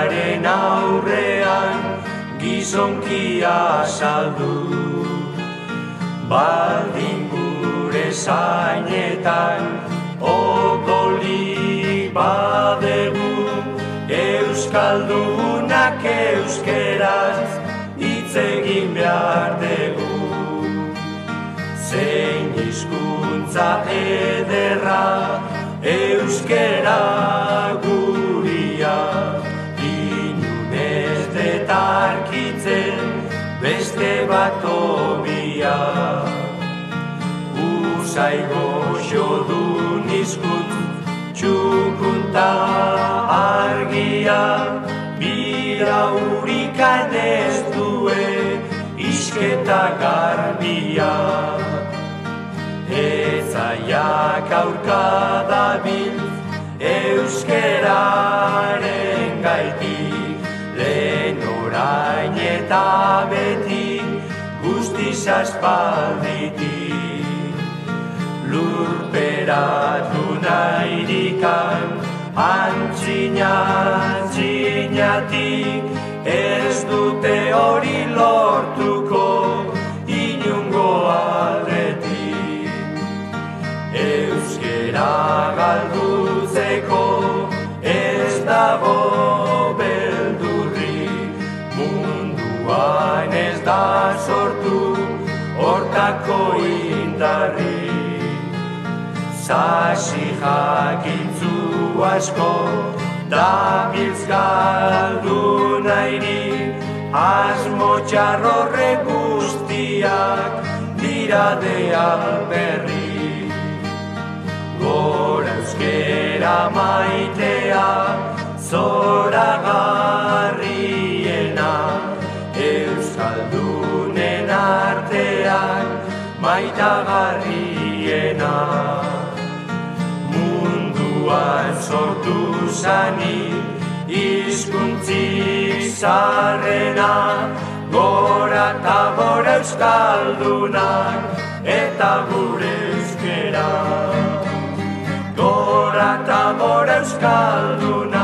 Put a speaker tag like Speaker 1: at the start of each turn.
Speaker 1: Munduaren aurrean gizonkia saldu, baldin gure zainetan okolik badegu, euskaldunak euskeraz hitz egin behar dugu. Zein hizkuntza ederra euskera guria, inon ez detarkitzen beste bat hobia. Usai goxodun hizkuntz txukunta argia, bira hurrikan ez due isketa garbia. Ezaiak aurka dabiltz euskeraren gaitik, lehen orain eta beti guztiz aspalditik. Lurperatu nahirikan antzinatik, ez dute hori lortuko inungo aldetik. Euskera galdutzeko ez dago beldurrik, munduan ez da sortu hortako indarrik. Sasi jakintzu asko dabiltz galdu nahirik, asmo txarrorre guztiak dira de alperrik. Gora euskera maitea zoragarriena, euskaldunen artean maitagarriena. Munduan sortu zanik hizkuntzik zarrena, gora eta gora euskaldunak eta gure euskera. Gora eta gora euskalduna